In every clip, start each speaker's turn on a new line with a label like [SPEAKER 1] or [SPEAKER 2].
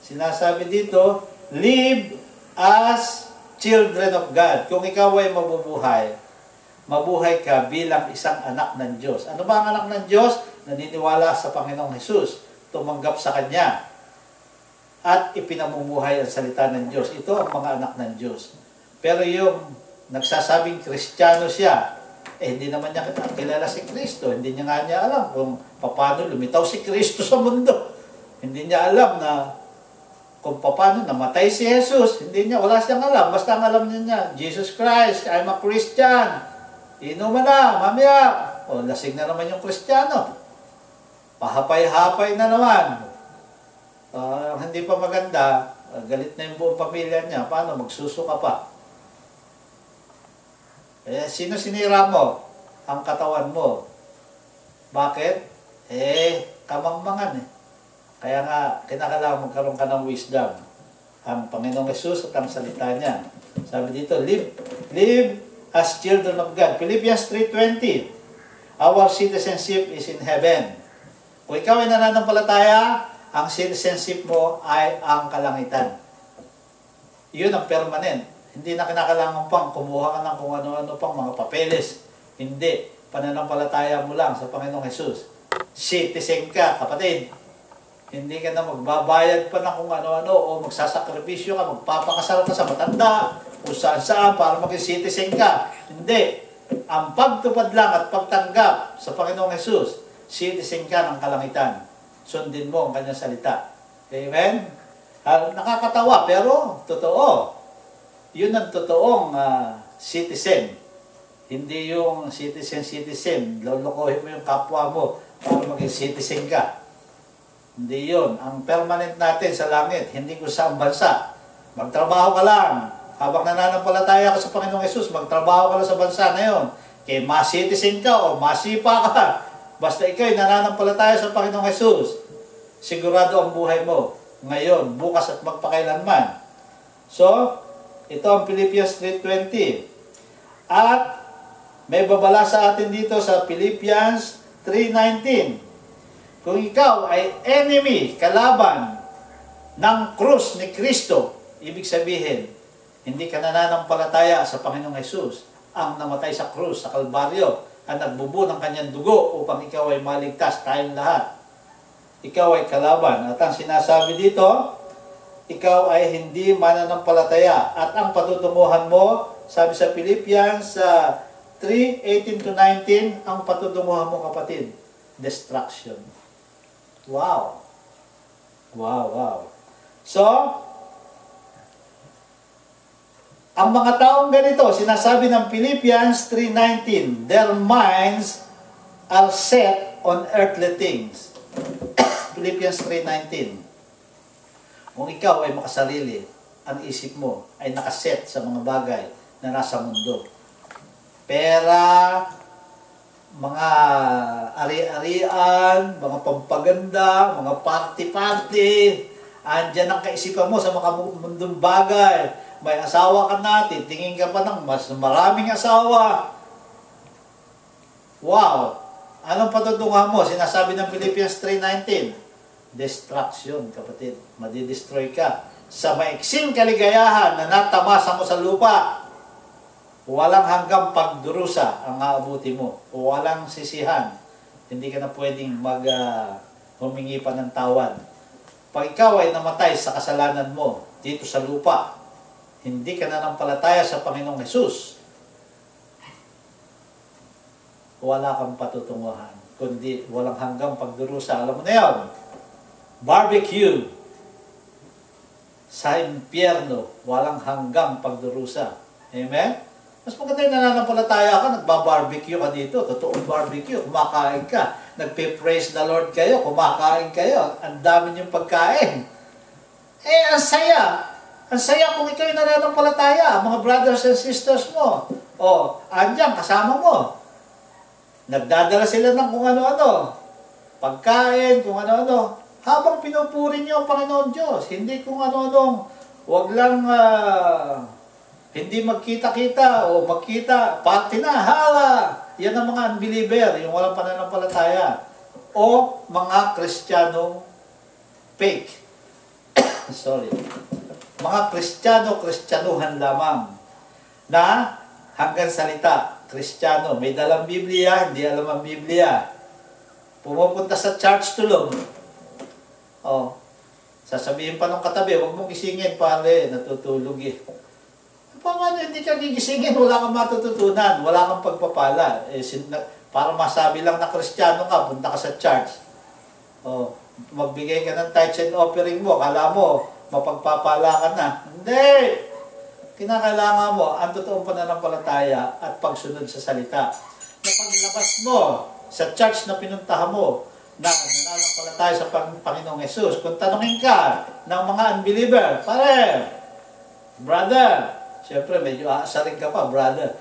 [SPEAKER 1] Sinasabi dito, live as children of God. Kung ikaw ay mabuhay ka bilang isang anak ng Diyos. Ano ba ang anak ng Diyos? Naniniwala sa Panginoong Hesus, tumanggap sa Kanya, at ipinamumuhay ang salita ng Diyos. Ito ang mga anak ng Diyos. Pero yung nagsasabing Kristiyano siya, hindi naman niya kilala si Kristo. Hindi niya nga niya alam kung paano lumitaw si Kristo sa mundo. Hindi niya alam na kung paano namatay si Jesus. Wala siyang alam. Basta ang alam niya, Jesus Christ, I'm a Christian. Inuman na, mamaya. O, lasing na naman yung Kristiyano. Pahapay-hapay na naman. Hindi pa maganda, galit na yung buong pamilya niya. Paano? Magsusuka pa. Sino sinira mo? Ang katawan mo. Bakit? Kamangmangan eh. Kaya nga, kinakailangan magkaroon ka ng wisdom. Ang Panginoong Hesus at ang salita niya. Sabi dito, live as children of God. Philippians 3:20. Our citizenship is in heaven. Kung ikaw ay nananampalataya, ang citizenship mo ay ang kalangitan. Yun ang permanent. Hindi na kinakailangan pang kumuha ka ng kung ano-ano pang mga papeles. Hindi. Pananampalataya mo lang sa Panginoong Hesus. Citizen ka, kapatid. Hindi ka na magbabayad pa ng kung ano-ano o magsasakripisyo ka, magpapakasal ka sa matanda o saan-saan para maging citizen ka. Hindi. Ang pagtupad lang at pagtanggap sa Panginoong Hesus, citizen ka ng kalangitan. Sundin mo ang kanyang salita. Amen? Nakakatawa pero totoo. Yun ang totoong citizen. Hindi yung citizen. Lolokohin mo yung kapwa mo para maging citizen ka. Hindi yun. Ang permanent natin sa langit, hindi kung saan bansa. Magtrabaho ka lang. Habang nananampalataya ka sa Panginoong Hesus, magtrabaho ka lang sa bansa na yun. Kaya ma-citizen ka o masipa ka. Basta ikaw ay nananampalataya sa Panginoong Hesus, sigurado ang buhay mo. Ngayon, bukas at magpakailanman. So, ito ang Philippians 3:20. At may babala sa atin dito sa Philippians 3:19. Kung ikaw ay enemy, kalaban ng krus ni Kristo, ibig sabihin, hindi ka nananampalataya sa Panginoong Hesus, ang namatay sa krus, sa Kalbaryo, ang nagbubu ng kanyang dugo upang ikaw ay maligtas, tayong lahat. Ikaw ay kalaban. At ang sinasabi dito, ikaw ay hindi mananampalataya. At ang patutunguhan mo, sabi sa Philippians 3:18-19, ang patutunguhan mo, kapatid, destruction. Wow. Wow. So, ang mga taong ganito, sinasabi ng Philippians 3:19, their minds are set on earthly things. Philippians 3:19. Kung ikaw ay makasarili, ang isip mo ay nakaset sa mga bagay na nasa mundo. Pera, mga ari-arian, mga pampaganda, mga party-party, andyan ang kaisipan mo sa mga mundong bagay. May asawa ka na, titingin ka pa ng mas maraming asawa. Wow! Anong patutunguhan mo? Sinasabi ng Philippians 3:19. Destruction, kapatid. Madidestroy ka. Sa maiksing kaligayahan na natamasa mo sa lupa, walang hanggang pagdurusa ang aabuti mo. Walang sisihan. Hindi ka na pwedeng humingi pa ng tawad. Pag ikaw ay namatay sa kasalanan mo dito sa lupa, hindi ka nananampalataya sa Panginoong Hesus, wala kang patutunguhan, kundi walang hanggang pagdurusa. Alam mo na yun, barbecue sa impyerno, walang hanggang pagdurusa. Amen? Mas maganda yung nananampalataya ka, nagbabarbecue ka dito, totoong barbecue, kumakain ka, nagpe-praise the Lord kayo, kumakain kayo, ang dami niyong pagkain. Ang saya. Ang saya kung ikaw yung nananampalataya, mga brothers and sisters mo. Andyan, kasama mo. Nagdadala sila ng kung ano-ano. Pagkain, kung ano-ano. Habang pinupuri niyo ang Panginoon Diyos. Hindi kung ano-ano. Huwag lang hindi magkita-kita o magkita, party na, hala. Yan ang mga unbeliever, yung walang pananampalataya. O mga Kristiyanong fake. sorry, mga Kristiyano, Kristyanuhan lamang na hanggang salita, Kristiyano, may dalang Biblia, hindi alam ang Biblia. Pumupunta sa church tulog. Oh, sasabihin pa ng katabi, huwag mong gisingin, pare, natutulog eh. Paano hindi ka gigisingin, wala kang matututunan, wala kang pagpapala. Para masabi lang na Kristiyano ka, punta ka sa church. Oh, magbigay ka ng tithes and offering mo, kala mo, mapagpapala ka na. Hindi! Kinakailangan mo ang totoong pananampalataya at pagsunod sa salita. Na paglabas mo sa church na pinuntahan mo, na nananampalataya sa Panginoong Yesus, kung tanungin ka ng mga unbeliever, pare, brother, siyempre medyo aasarin ka pa, brother,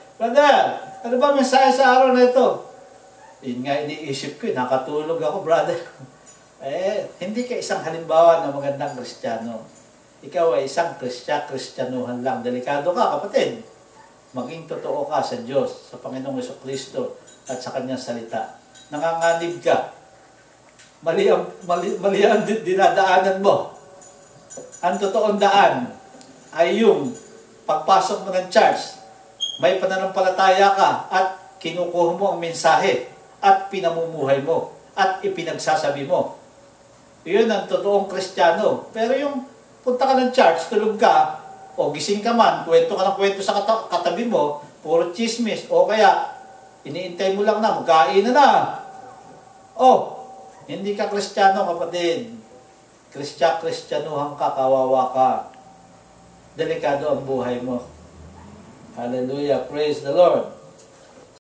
[SPEAKER 1] ano ba mensahe sa araw na ito? Yun nga iniisip ko, nakatulog ako, brother. Hindi ka isang halimbawa ng magandang Kristiyano. Ikaw ay isang Kristyanuhan lang. Delikado ka, kapatid. Maging totoo ka sa Diyos, sa Panginoong Jesucristo, at sa Kanyang salita. Nanganganib ka. Mali ang dinadaanan mo. Ang totoong daan ay yung pagpasok mo ng church, may pananampalataya ka at kinukuha mo ang mensahe at pinamumuhay mo at ipinagsasabi mo. Yun ang totoong Kristiyano. Pero yung punta ka ng church, tulog ka, o gising ka man, kwento ka ng kwento sa katabi mo, puro chismis, o kaya iniintay mo lang na, magkain na. Hindi ka Kristiyano, kapatid. Kristyanuhan ka, kawawa ka. Delikado ang buhay mo. Hallelujah. Praise the Lord.